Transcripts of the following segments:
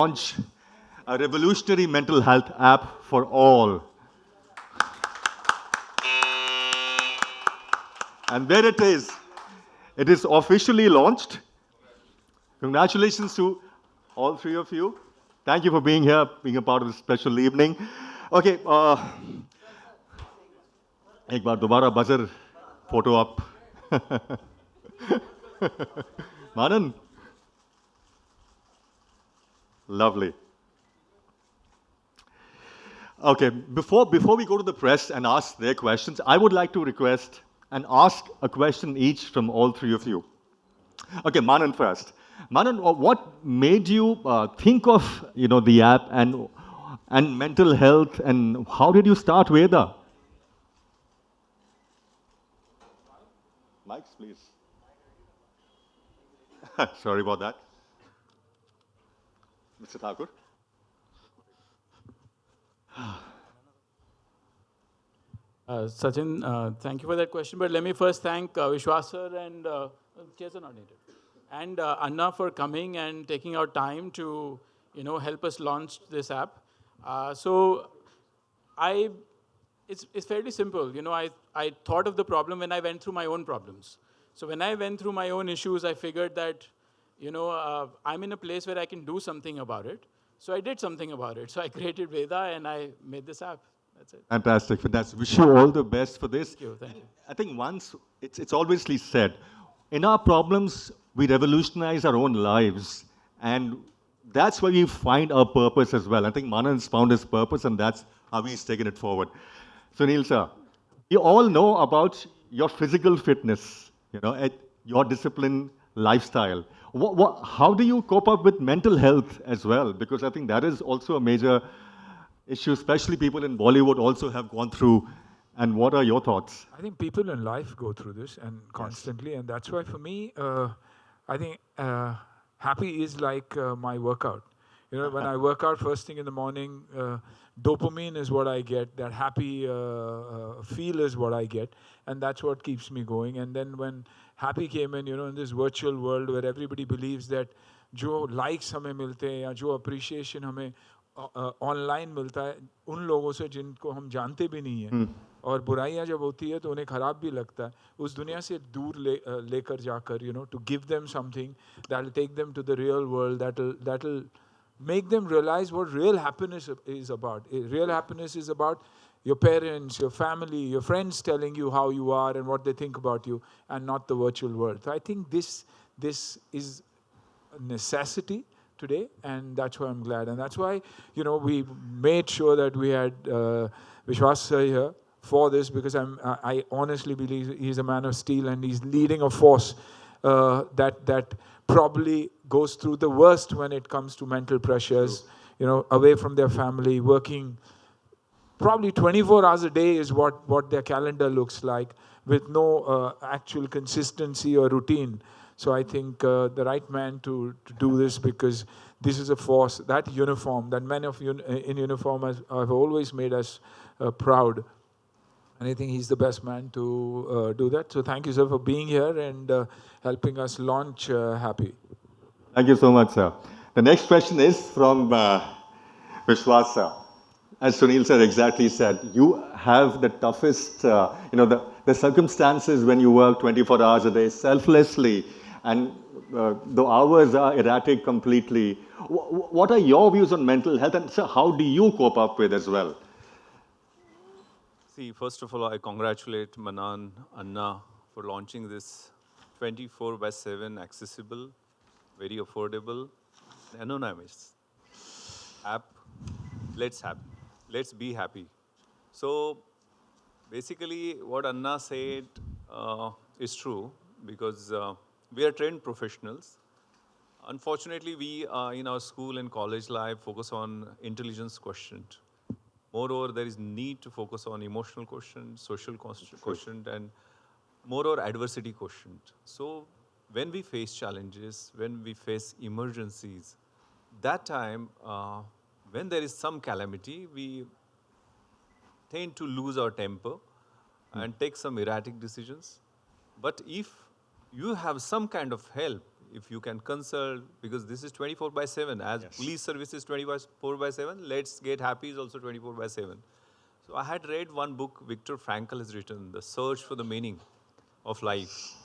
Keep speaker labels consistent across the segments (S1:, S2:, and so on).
S1: Launch a revolutionary mental health app for all. And there it is. It is officially launched. Congratulations to all three of you. Thank you for being here, being a part of this special evening. Okay, एक बार दोबारा buzzer photo up. Manan, lovely. Okay, before we go to the press and ask their questions, I would like to request and ask a question each from all three of you. Okay, Manan first. Manan, what made you think of the app and mental health, and how did you start Veda? Mics, please. Sorry about that, Mr. Thakur.
S2: Sachin, thank you for that question. But let me first thank Vishwas sir and chairs are not needed. And Anna for coming and taking out time to help us launch this app. So I it's fairly simple. I thought of the problem when I went through my own problems. So when I went through my own issues, I figured that I'm in a place where I can do something about it. So I did something about it. So I created Veda and I made this app. That's it.
S1: Fantastic, fantastic. Wish you all the best for this.
S2: Thank you. Thank you.
S1: I think once it's obviously said, in our problems we revolutionize our own lives, and that's where we find our purpose as well. I think Manan's found his purpose, and that's how he's taken it forward. Sunil sir, you all know about your physical fitness, your discipline, lifestyle. How do you cope up with mental health as well? Because I think that is also a major issue, especially people in Bollywood also have gone through. And what are your thoughts?
S3: I think people in life go through this and constantly, and that's why for me, I think happy is like my workout. When I work out first thing in the morning, dopamine is what I get. That happy feel is what I get, and that's what keeps me going. And then when happy came in this virtual world where everybody believes that जो likes हमें मिलते हैं या जो appreciation हमें online मिलता है उन लोगों से जिनको हम जानते भी नहीं हैं और बुराइयां जब होती है तो उन्हें खराब भी लगता है उस दुनिया से दूर लेकर जाकर to give them something that will take them to the real world, that will make them realize what real happiness is about. Real happiness is about your parents, your family, your friends telling you how you are and what they think about you, and not the virtual world. So I think this is a necessity today, and that's why I'm glad. And that's why, we made sure that we had Vishwas sir here for this, because I honestly believe he's a man of steel and he's leading a force that probably goes through the worst when it comes to mental pressures, away from their family, working probably 24 hours a day is what their calendar looks like, with no actual consistency or routine. So I think the right man to do this, because this is a force, that uniform, that men in uniform have always made us proud. And I think he's the best man to do that. So thank you, sir, for being here and helping us launch Happy.
S1: Thank you so much, sir. The next question is from Vishwas sir. As Sunil sir exactly said, you have the toughest, the circumstances when you work 24 hours a day selflessly, and the hours are erratic completely. What are your views on mental health, and sir, how do you cope up with as well?
S4: See, first of all, I congratulate Manan, Anna for launching this 24/7 accessible, very affordable, anonymous app. Let's be happy. So basically what Anna said is true, because we are trained professionals. Unfortunately, we in our school and college life focus on intelligence quotient. Moreover, there is need to focus on emotional quotient, social quotient, and moreover, adversity quotient. So when we face challenges, when we face emergencies, that time, when there is some calamity, we tend to lose our temper and take some erratic decisions. But if you have some kind of help, if you can consult, because this is 24/7. As police service is 24/7, Let's Get Happy is also 24/7. So I had read one book Viktor Frankl has written, The Search for the Meaning of Life.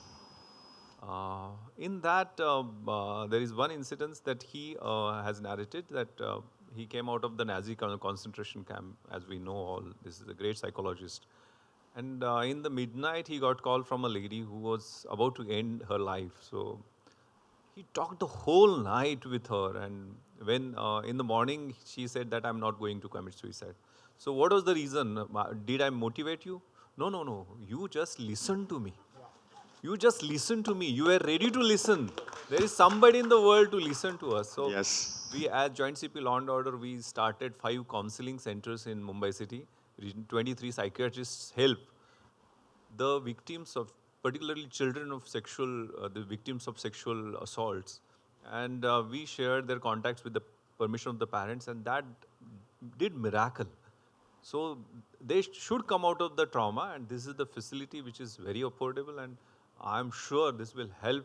S4: In that, there is one incident that he has narrated that he came out of the Nazi concentration camp, as we know all. This is a great psychologist. And in the midnight, he got call from a lady who was about to end her life. So he talked the whole night with her. And when in the morning, she said that I'm not going to commit suicide. So what was the reason? Did I motivate you? No, no, no. You just listen to me. You just listen to me. You were ready to listen. There is somebody in the world to listen to us. So we, as Joint CP Law and Order, we started 5 counseling centers in Mumbai city. 23 psychiatrists help the victims of, particularly children of the victims of sexual assaults. And we shared their contacts with the permission of the parents, and that did miracle. So they should come out of the trauma, and this is the facility which is very affordable, and I'm sure this will help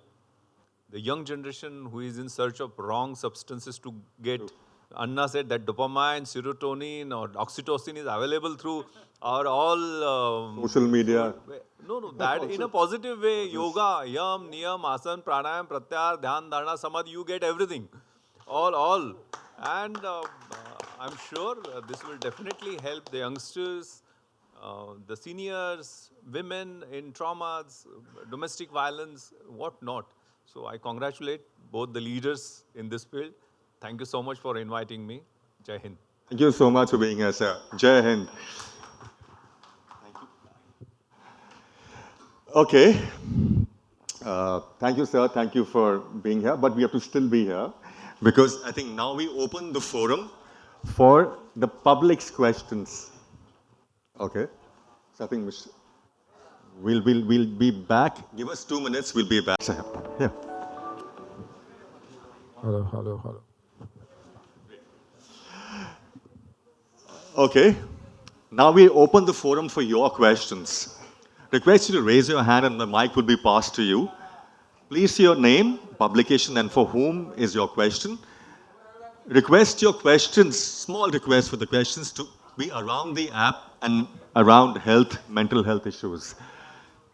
S4: the young generation who is in search of wrong substances to get. Anna said that dopamine, serotonin, or oxytocin is available through our all
S1: social media.
S4: No, that in a positive way. Yoga, yam, niyam, asan, pranayam, pratyahar, dhyan, dharana, samadhi, you get everything. All. And I'm sure this will definitely help the youngsters, the seniors, women in traumas, domestic violence, what not. So I congratulate both the leaders in this field. Thank you so much for inviting me. Jai Hind.
S1: Thank you so much for being here, sir. Jai Hind. Okay. Thank you, sir. Thank you for being here. But we have to still be here because I think now we open the forum for the public's questions. Okay. So I think we'll be back. Give us 2 minutes. We'll be back. Yeah.
S3: Hello.
S1: Okay. Now we open the forum for your questions. Request you to raise your hand and the mic will be passed to you. Please say your name, publication, and for whom is your question. Request your questions, small request for the questions to be around the app and around health, mental health issues.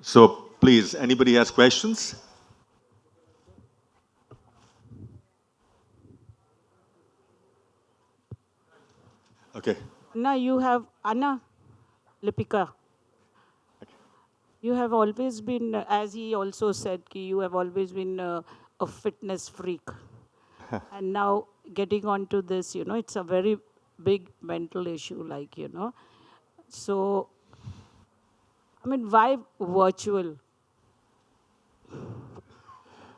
S1: So please, anybody has questions? Okay.
S5: Now you have Anna Lipika. You have always been, as he also said, you have always been a fitness freak. And now getting onto this, it's a very big mental issue, So, why virtual?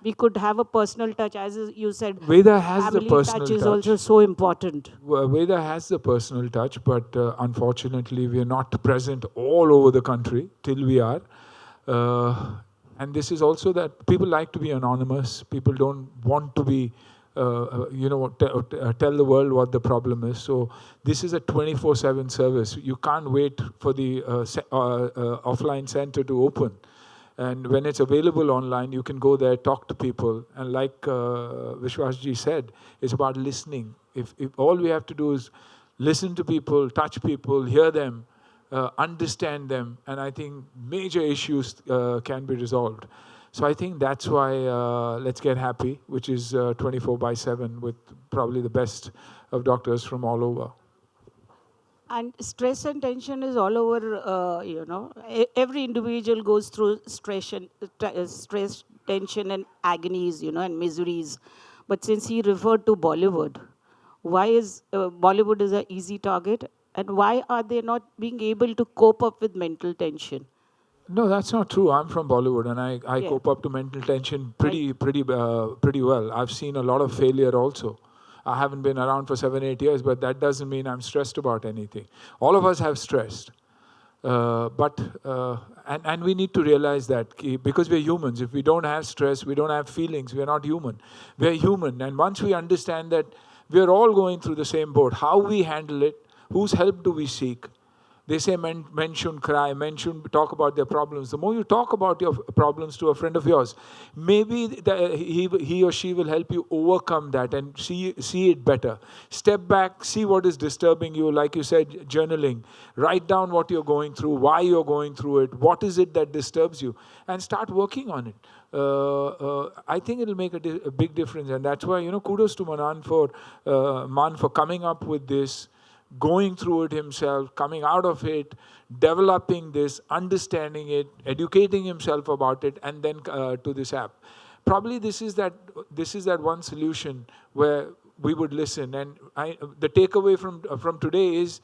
S5: We could have a personal touch, as you said.
S3: Veda has the
S5: family
S3: personal
S5: touch is
S3: touch.
S5: also so important.
S3: Veda has the personal touch, but unfortunately we are not present all over the country till we are. And this is also that people like to be anonymous. People don't want to be, tell the world what the problem is. So this is a 24/7 service. You can't wait for the offline center to open. And when it's available online, you can go there, talk to people. And like Vishwasji said, it's about listening. If all we have to do is listen to people, touch people, hear them, understand them, and I think major issues can be resolved. So I think that's why Let's Get Happy, which is 24/7 with probably the best of doctors from all over.
S5: And stress and tension is all over, every individual goes through stress, tension and agonies, and miseries. But since he referred to Bollywood, why is Bollywood is an easy target? And why are they not being able to cope up with mental tension?
S3: No, that's not true. I'm from Bollywood, and I cope up to mental tension pretty well. I've seen a lot of failure also. I haven't been around for 7-8 years, but that doesn't mean I'm stressed about anything. All of us have stressed. And we need to realize that because we're humans, if we don't have stress, we don't have feelings, we're not human. We're human. And once we understand that we're all going through the same boat, how we handle it, whose help do we seek, They say men shouldn't cry, men shouldn't talk about their problems. The more you talk about your problems to a friend of yours, maybe he or she will help you overcome that and see it better. Step back, see what is disturbing you. Like you said, journaling. Write down what you're going through, why you're going through it, what is it that disturbs you, and start working on it. I think it'll make a big difference, and that's why, kudos to Man for coming up with this, going through it himself, coming out of it, developing this, understanding it, educating himself about it, and then to this app. Probably this is that one solution where we would listen. And the takeaway from today is,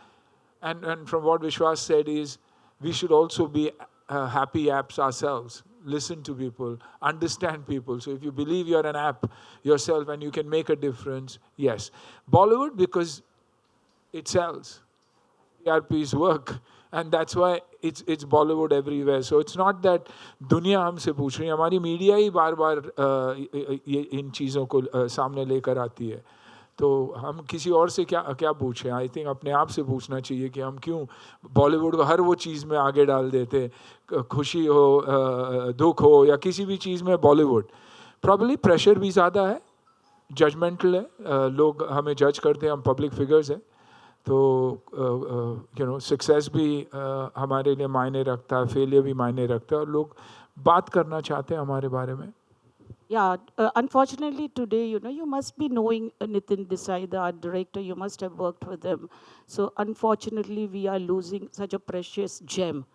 S3: and from what Vishwas said, is we should also be happy apps ourselves. Listen to people, understand people. So if you believe you're an app yourself and you can make a difference, yes. Bollywood, because it sells. TRPs work. And that's why it's Bollywood everywhere. So it's not that दुनिया हमसे पूछ रही है, हमारी media ही बार बार इन चीज़ों को सामने लेकर आती है. तो हम किसी और से क्या पूछें? आई थिंक अपने आप से पूछना चाहिए कि हम क्यों बॉलीवुड को हर वो चीज़ में आगे डाल देते, खुशी हो, दुख हो, या किसी भी चीज़ में बॉलीवुड. प्रॉब्ली प्रेशर भी ज़्यादा है, जजमेंटल है, लोग हमें जज करते हैं, हम पब्लिक फिगर्स हैं. तो सक्सेस भी हमारे लिए मायने रखता है, फेलियर भी मायने रखता है, और लोग बात करना चाहते हैं हमारे बारे में.
S5: Yeah, unfortunately today, you must be knowing Nitin Desai, the art director. You must have worked with him. So unfortunately, we are losing such a precious gem.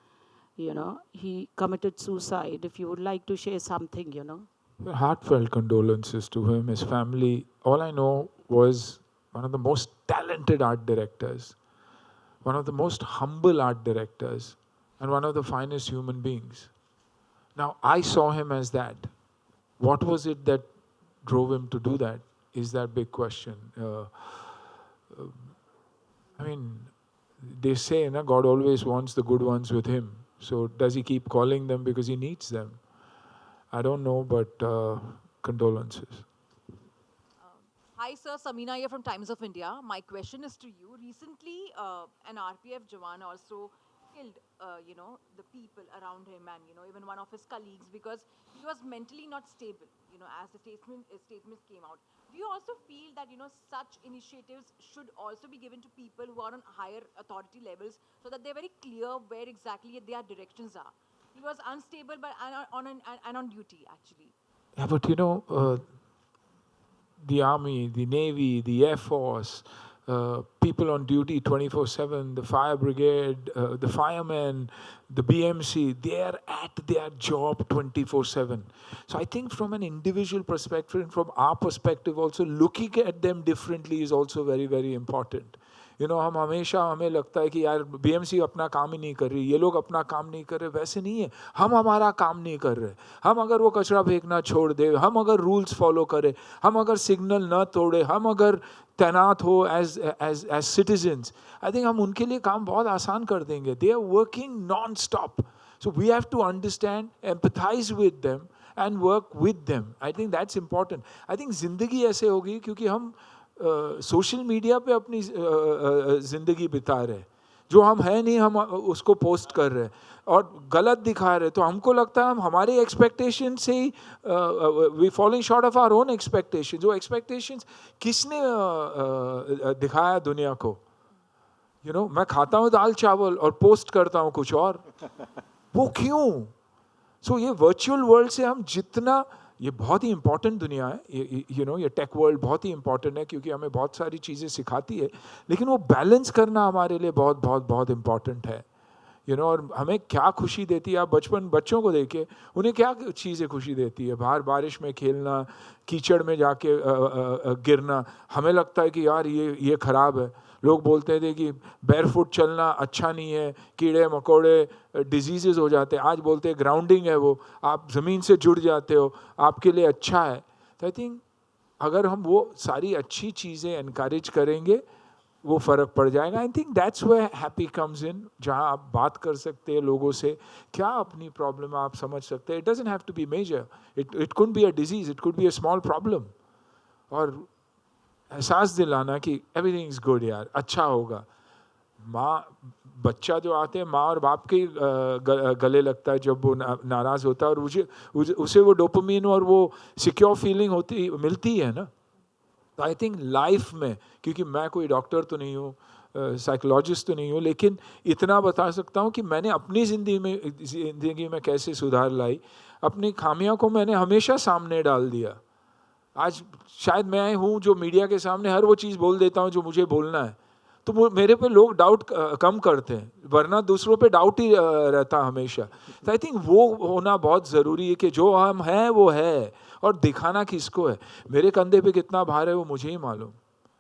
S5: He committed suicide. If you would like to share something,
S3: Heartfelt condolences to him, his family. All I know was one of the most talented art directors, one of the most humble art directors, and one of the finest human beings. Now, I saw him as that. What was it that drove him to do that is that big question. They say God always wants the good ones with him. So does he keep calling them because he needs them? I don't know, but condolences.
S6: Hi, sir. Samina here from Times of India. My question is to you. Recently, an RPF Jawan also killed, the people around him and, even one of his colleagues because he was mentally not stable, as the statements came out. Do you also feel that, such initiatives should also be given to people who are on higher authority levels so that they're very clear where exactly their directions are? He was unstable but on duty, actually.
S3: Yeah, but the Army, the Navy, the Air Force, people on duty 24/7, the fire brigade, the firemen, the BMC, they are at their job 24/7. So I think from an individual perspective and from our perspective also, looking at them differently is also very, very important. हमें लगता है कि यार BMC अपना काम ही नहीं कर रही, ये लोग अपना काम नहीं कर रहे. वैसे नहीं है, हम हमारा काम नहीं कर रहे. हम अगर वो कचरा फेंकना छोड़ दे, हम अगर रूल्स फॉलो करें, हम अगर सिग्नल न तोड़े, हम अगर तैनात हो as citizens, I think हम उनके लिए काम बहुत आसान कर देंगे. They are working non-stop. So we have to understand, empathize with them and work with them. I think that's important. I think ज़िंदगी ऐसे होगी क्योंकि हम सोशल मीडिया पे अपनी ज़िंदगी बिता रहे, जो हम है नहीं हम उसको पोस्ट कर रहे और गलत दिखा रहे. तो हमको लगता है हम हमारे एक्सपेक्टेशन से ही we falling short of our own expectation. जो एक्सपेक्टेशंस किसने दिखाया दुनिया को? मैं खाता हूँ दाल चावल और पोस्ट करता हूँ कुछ और. वो क्यों? सो ये वर्चुअल वर्ल्ड से हम जितना, ये बहुत ही इंपॉर्टेंट दुनिया है, ये टेक वर्ल्ड बहुत ही इंपॉर्टेंट है क्योंकि हमें बहुत सारी चीज़ें सिखाती है, लेकिन वो बैलेंस करना हमारे लिए बहुत बहुत बहुत इंपॉर्टेंट है. और हमें क्या खुशी देती है, आप बच्चों को देखिए, उन्हें क्या चीज़ें खुशी देती है? बाहर बारिश में खेलना, कीचड़ में जाके गिरना. हमें लगता है कि यार ये ख़राब है. लोग बोलते थे कि बैरफुट चलना अच्छा नहीं है, कीड़े मकोड़े डिजीज़ हो जाते हैं. आज बोलते हैं ग्राउंडिंग है, वो आप ज़मीन से जुड़ जाते हो, आपके लिए अच्छा है. तो आई थिंक अगर हम वो सारी अच्छी चीज़ें एनकरेज करेंगे, वो फ़र्क पड़ जाएगा. I think that's where happy comes in, जहाँ आप बात कर सकते हैं लोगों से, क्या अपनी प्रॉब्लम आप समझ सकते हैं. It doesn't have to be major, it could be a disease, it could be a small problem. और एहसास दिलाना कि एवरीथिंग इज़ गुड यार, अच्छा होगा. माँ बच्चा जो आते हैं माँ और बाप के गले लगता है जब वो नाराज़ होता है, और उसे वो डोपामीन और वो सिक्योर फीलिंग होती मिलती है ना. तो आई थिंक लाइफ में, क्योंकि मैं कोई डॉक्टर तो नहीं हूँ, साइकोलॉजिस्ट तो नहीं हूँ, लेकिन इतना बता सकता हूँ कि मैंने अपनी ज़िंदगी में कैसे सुधार लाई. अपनी खामियों को मैंने हमेशा सामने डाल दिया. आज शायद मैं हूँ जो मीडिया के सामने हर वो चीज़ बोल देता हूँ जो मुझे बोलना है, तो मेरे पे लोग डाउट कम करते हैं, वरना दूसरों पे डाउट ही रहता हमेशा. तो आई थिंक वो होना बहुत ज़रूरी है कि जो हम हैं वो है, और दिखाना किसको है. मेरे कंधे पे कितना भार है वो मुझे ही मालूम.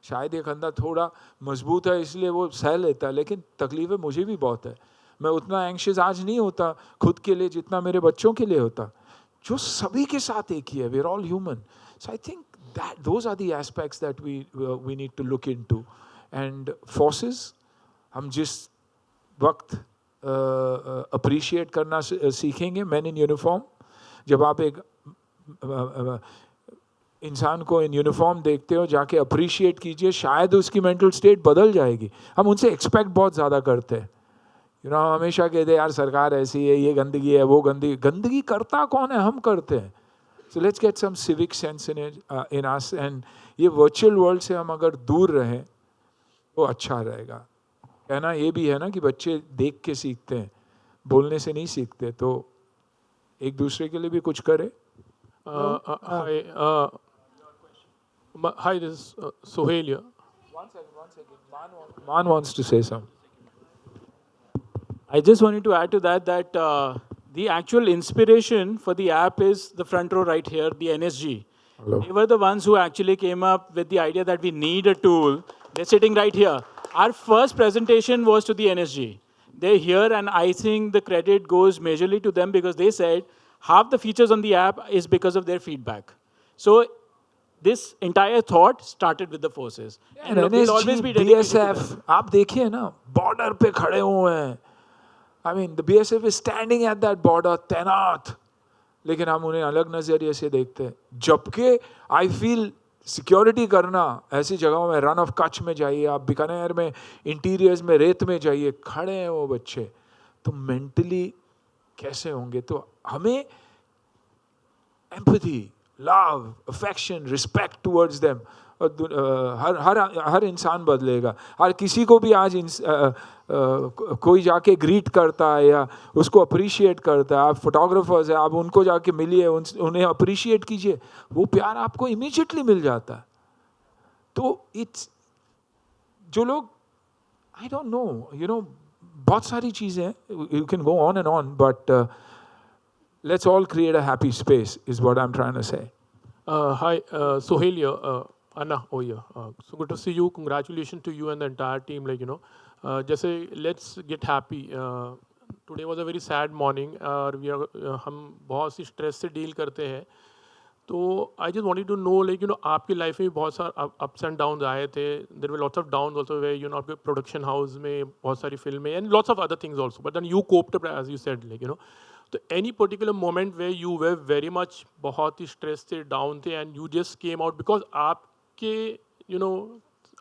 S3: शायद ये कंधा थोड़ा मजबूत है इसलिए वो सह लेता है, लेकिन तकलीफें मुझे भी बहुत है. मैं उतना एंग्शियस आज नहीं होता खुद के लिए जितना मेरे बच्चों के लिए होता, जो सभी के साथ एक ही है. We are all human. So I think that those are the aspects that we need to look into. And forces हम जिस वक्त अप्रिशिएट करना सीखेंगे, मैन इन यूनिफॉर्म, जब आप एक इंसान को इन यूनिफॉर्म देखते हो, जाके अप्रिशिएट कीजिए, शायद उसकी मेंटल स्टेट बदल जाएगी. हम उनसे एक्सपेक्ट बहुत ज़्यादा करते हैं. हम हमेशा कहते हैं यार सरकार ऐसी है, ये गंदगी है, वो गंदगी करता कौन है? हम करते हैं. So let's get some civic sense in us. And ये वर्चुअल वर्ल्ड से हम अगर दूर रहें वो अच्छा रहेगा. कहना ये भी है ना कि बच्चे देख के सीखते हैं, बोलने से नहीं सीखते. तो एक दूसरे के लिए भी कुछ करें.
S7: Hi, this is Sohail here.
S3: One second. Man wants to say something.
S2: I just wanted to add to that the actual inspiration for the app is the front row right here, the NSG.
S3: Hello.
S2: They were the ones who actually came up with the idea that we need a tool. They're sitting right here. Our first presentation was to the NSG. They're here, and I think the credit goes majorly to them because they said half the features on the app is because of their feedback. So this entire thought started with the forces. And look, they'll always be dedicated to
S3: BSF,
S2: them.
S3: आप देखिए ना, border पे खड़े हुए हैं. I mean, the BSF is standing at that border, तैनात. लेकिन हम उन्हें अलग नज़रिए से देखते हैं. जबकि आई फील सिक्योरिटी करना ऐसी जगहों में, रन ऑफ कच्छ में जाइए आप, बीकानेर में इंटीरियर्स में रेत में जाइए, खड़े हैं वो बच्चे. तो मेंटली कैसे होंगे? तो हमें empathy, love, affection, respect towards them. हर इंसान बदलेगा. हर किसी को भी आज कोई जाके ग्रीट करता है या उसको अप्रिशिएट करता है. आप फोटोग्राफर्स हैं, आप उनको जाके मिलिए, उन्हें अप्रिशिएट कीजिए, वो प्यार आपको इमीडिएटली मिल जाता है. तो इट्स जो लोग, आई डोंट नो, बहुत सारी चीज़ें हैं, you can go on and on, but let's all create a happy space is what I'm trying to say.
S7: Hi, Sohail here. Anna, oh yeah. So good to see you. Congratulations to you and the entire team. जैसे let's get happy. Today was a very sad morning. और हम बहुत सी stress से deal करते हैं. तो I just wanted to know, आपकी life में बहुत सारे ups and downs आए थे. There were lots of downs also where, आपके प्रोडक्शन हाउस में बहुत सारी फिल्में and lots of other things also. But then you coped up, as you said, तो any particular moment where you were very much बहुत ही stress थे, down थे, and you just came out because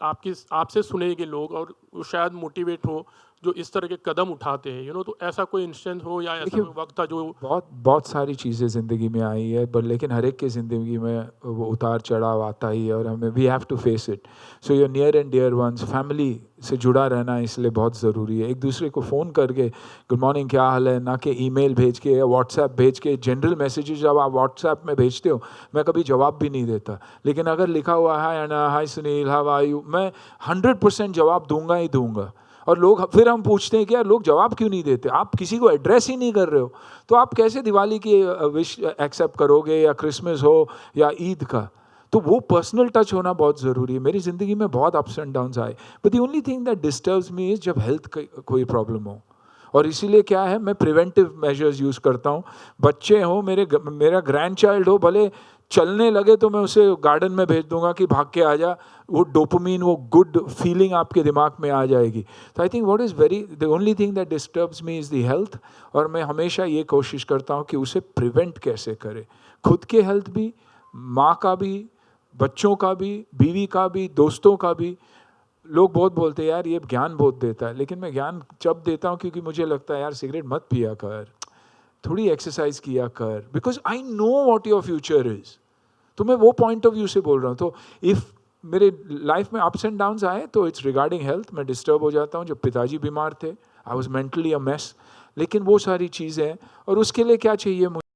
S7: आपके आपसे सुने के लोग और वो शायद मोटिवेट हो जो इस तरह के कदम उठाते हैं, तो ऐसा कोई इंस्टेंस हो या ऐसा कोई वक्त था जो
S3: बहुत सारी चीज़ें ज़िंदगी में आई है, पर लेकिन हर एक की ज़िंदगी में वो उतार चढ़ाव आता ही है, और हमें we have to face it. So your near and dear ones, family से जुड़ा रहना इसलिए बहुत ज़रूरी है. एक दूसरे को फ़ोन करके गुड मॉर्निंग क्या हाल है, ना कि ईमेल भेज के या व्हाट्सएप भेज के. जनरल मैसेजेस जब आप व्हाट्सएप में भेजते हो, मैं कभी जवाब भी नहीं देता, लेकिन अगर लिखा हुआ है अना, हाय सुनील, हाउ आर यू, मैं 100% जवाब दूंगा ही दूंगा. और लोग फिर हम पूछते हैं कि यार लोग जवाब क्यों नहीं देते? आप किसी को एड्रेस ही नहीं कर रहे हो, तो आप कैसे दिवाली की विश एक्सेप्ट करोगे, या क्रिसमस हो या ईद का? तो वो पर्सनल टच होना बहुत ज़रूरी है. मेरी ज़िंदगी में बहुत अप्स एंड डाउन्स आए, but the only thing that disturbs me is जब हेल्थ कोई प्रॉब्लम हो. और इसीलिए क्या है, मैं प्रिवेंटिव मेजर्स यूज़ करता हूँ. बच्चे हो, मेरा ग्रैंड चाइल्ड हो, भले चलने लगे तो मैं उसे गार्डन में भेज दूंगा कि भाग के आ जा. वो डोपामीन, वो गुड फीलिंग आपके दिमाग में आ जाएगी. तो I think what is the only thing that disturbs me is the health. और मैं हमेशा ये कोशिश करता हूँ कि उसे प्रिवेंट कैसे करें. खुद के हेल्थ भी, माँ का भी, बच्चों का भी, बीवी का भी, दोस्तों का भी. लोग बहुत बोलते हैं यार ये ज्ञान बहुत देता है, लेकिन मैं ज्ञान जब देता हूँ क्योंकि मुझे लगता है यार सिगरेट मत पिया कर, थोड़ी एक्सरसाइज किया कर, because I know what your future is. तो मैं वो पॉइंट ऑफ व्यू से बोल रहा हूँ। तो इफ मेरे लाइफ में अप्स एंड डाउन्स आए तो इट्स रिगार्डिंग हेल्थ। मैं डिस्टर्ब हो जाता हूँ, जब पिताजी बीमार थे I was mentally a mess, लेकिन वो सारी चीज़ें हैं। और उसके लिए क्या चाहिए मुझे?